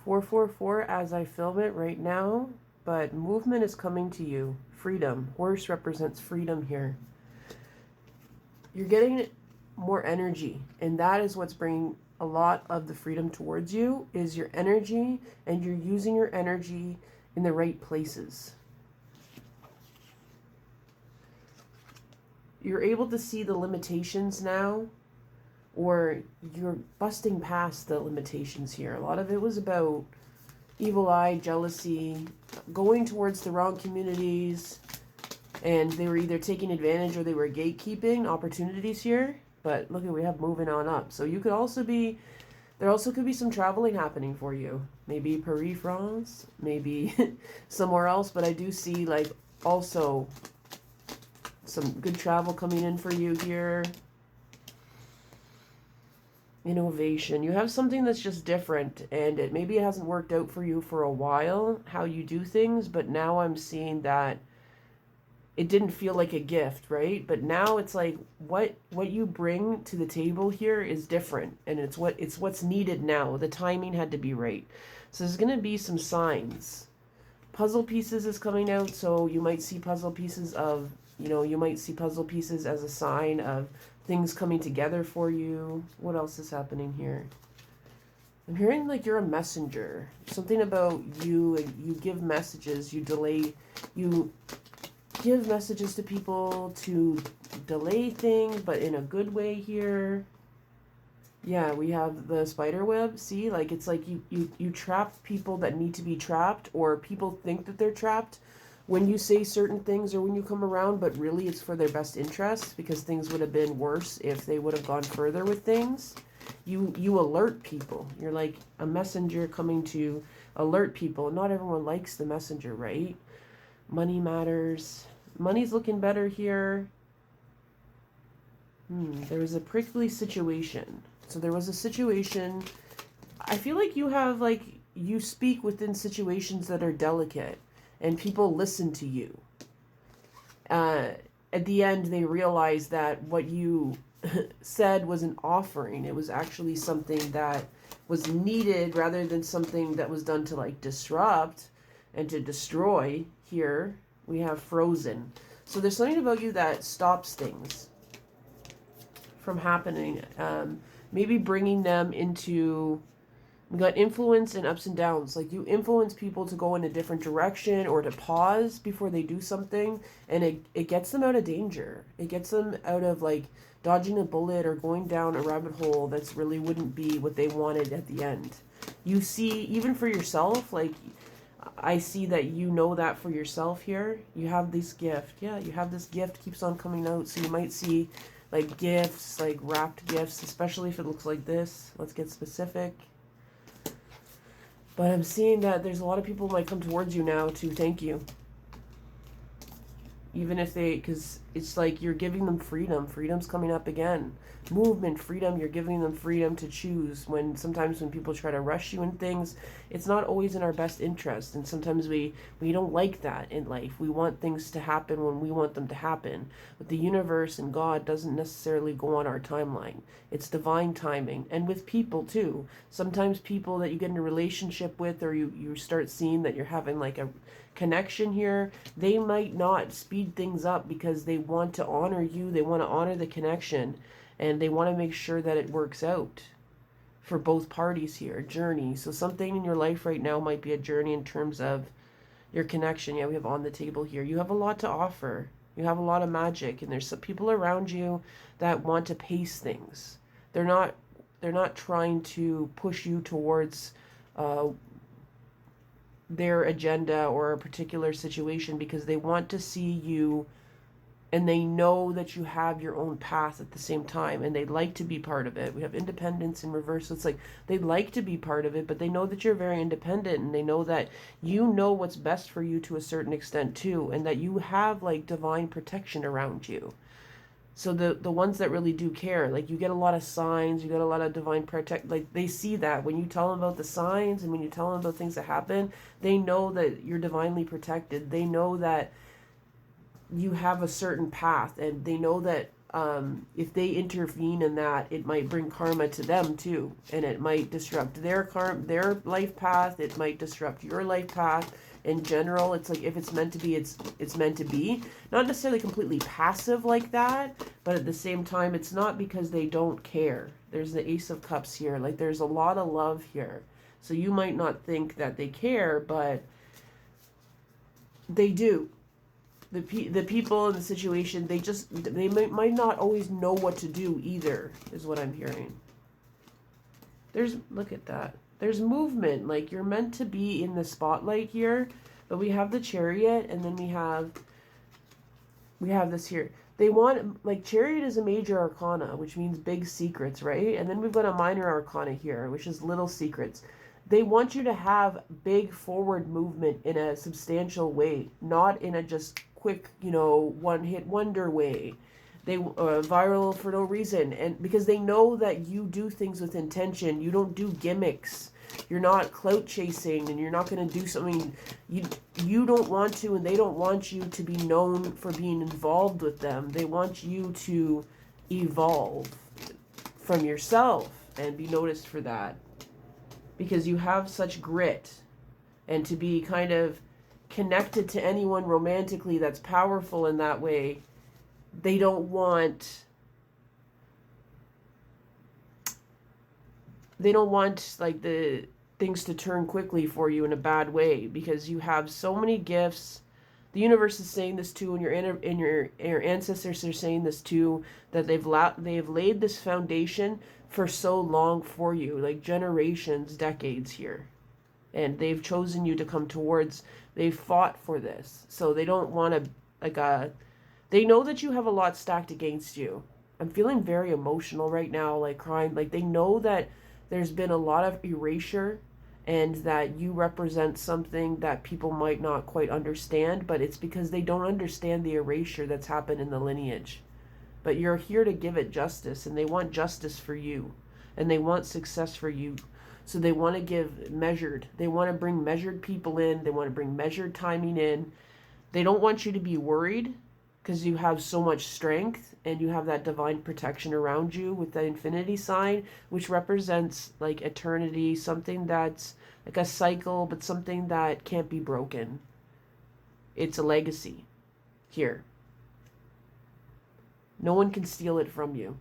444 as I film it right now, but movement is coming to you. Freedom. Horse represents freedom here. You're getting more energy, and that is what's bringing a lot of the freedom towards you, is your energy, and you're using your energy in the right places. You're able to see the limitations now, or you're busting past the limitations here. A lot of it was about evil eye, jealousy, going towards the wrong communities, and they were either taking advantage or they were gatekeeping opportunities here. But look at, we have moving on up. So you could also be, there also could be some traveling happening for you. Maybe Paris, France, maybe somewhere else. But I do see like also some good travel coming in for you here. Innovation. You have something that's just different, and it maybe it hasn't worked out for you for a while, how you do things, but now I'm seeing that it didn't feel like a gift, right? But now it's like what you bring to the table here is different, and it's what's needed now. The timing had to be right. So there's going to be some signs. Puzzle pieces is coming out, so you might see puzzle pieces of, you might see puzzle pieces as a sign of things coming together for you. What else is happening here? I'm hearing like you're a messenger. Something about you give messages, you give messages to people to delay things, but in a good way here. Yeah, we have the spider web. See, like it's like you trap people that need to be trapped, or people think that they're trapped when you say certain things or when you come around, but really it's for their best interest, because things would have been worse if they would have gone further with things. You alert people. You're like a messenger coming to alert people. Not everyone likes the messenger, right? Money matters. Money's looking better here. There was a prickly situation. So there was a situation. I feel like you have like, you speak within situations that are delicate, and people listen to you. At the end, they realize that what you said was an offering. It was actually something that was needed rather than something that was done to like disrupt and to destroy. Here we have frozen. So there's something about you that stops things from happening. Maybe bringing them into, we got influence and ups and downs. Like you influence people to go in a different direction or to pause before they do something, and it gets them out of danger. It gets them out of like dodging a bullet or going down a rabbit hole that's really wouldn't be what they wanted at the end. You see, even for yourself, like I see that you know that for yourself here. You have this gift. Yeah, you have this gift, keeps on coming out. So you might see like gifts, like wrapped gifts, especially if it looks like this. Let's get specific. But I'm seeing that there's a lot of people might come towards you now to thank you. Even if they, because it's like you're giving them freedom. Freedom's coming up again. Movement, freedom, you're giving them freedom to choose. Sometimes when people try to rush you in things, it's not always in our best interest. And sometimes we don't like that in life. We want things to happen when we want them to happen. But the universe and God doesn't necessarily go on our timeline. It's divine timing. And with people too. Sometimes people that you get in a relationship with, or you start seeing that you're having like a connection here, they might not speed things up because they want to honor you. They want to honor the connection. And they want to make sure that it works out for both parties here. Journey. So something in your life right now might be a journey in terms of your connection. Yeah, we have on the table here. You have a lot to offer. You have a lot of magic. And there's some people around you that want to pace things. They're not trying to push you towards their agenda or a particular situation, because they want to see you, and they know that you have your own path at the same time, and they'd like to be part of it. We have independence in reverse. So it's like they'd like to be part of it, but they know that you're very independent, and they know that you know what's best for you to a certain extent too, and that you have like divine protection around you. So the ones that really do care, like you get a lot of signs, you get a lot of divine protect, like they see that when you tell them about the signs and when you tell them about things that happen, they know that you're divinely protected. They know that you have a certain path, and they know that if they intervene in that, it might bring karma to them too, and it might disrupt their life path. It might disrupt your life path. In general, it's like if it's meant to be, it's meant to be. Not necessarily completely passive like that, but at the same time, it's not because they don't care. There's the Ace of Cups here. Like there's a lot of love here. So you might not think that they care, but they do. The people in the situation, they might not always know what to do either, is what I'm hearing. Look at that. There's movement. Like you're meant to be in the spotlight here, but we have the Chariot, and then we have this here. They want, like, Chariot is a major arcana, which means big secrets, right? And then we've got a minor arcana here, which is little secrets. They want you to have big forward movement in a substantial way, not in a just quick, one-hit wonder way. They viral for no reason, and because they know that you do things with intention. You don't do gimmicks. You're not clout chasing, and you're not going to do something you don't want to, and they don't want you to be known for being involved with them. They want you to evolve from yourself and be noticed for that, because you have such grit, and to be kind of connected to anyone romantically that's powerful in that way. They don't want like the things to turn quickly for you in a bad way, because you have so many gifts. The universe is saying this too, and your ancestors are saying this too, that they've laid this foundation for so long for you, like generations, decades here, and they've chosen you to come towards. They've fought for this, so they don't want to they know that you have a lot stacked against you. I'm feeling very emotional right now, like crying. Like they know that there's been a lot of erasure, and that you represent something that people might not quite understand, but it's because they don't understand the erasure that's happened in the lineage. But you're here to give it justice, and they want justice for you, and they want success for you. So they want to give measured. They want to bring measured people in. They want to bring measured timing in. They don't want you to be worried, because you have so much strength, and you have that divine protection around you with the infinity sign, which represents like eternity, something that's like a cycle, but something that can't be broken. It's a legacy here. No one can steal it from you.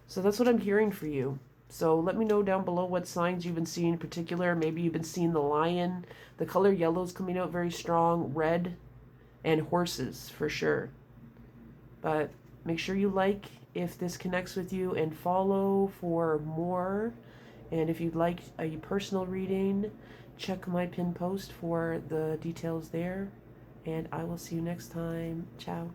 So that's what I'm hearing for you. So let me know down below what signs you've been seeing in particular. Maybe you've been seeing the lion. The color yellow is coming out very strong. Red. And horses for sure. But make sure you like if this connects with you, and follow for more. And if you'd like a personal reading, check my pinned post for the details there. And I will see you next time. Ciao.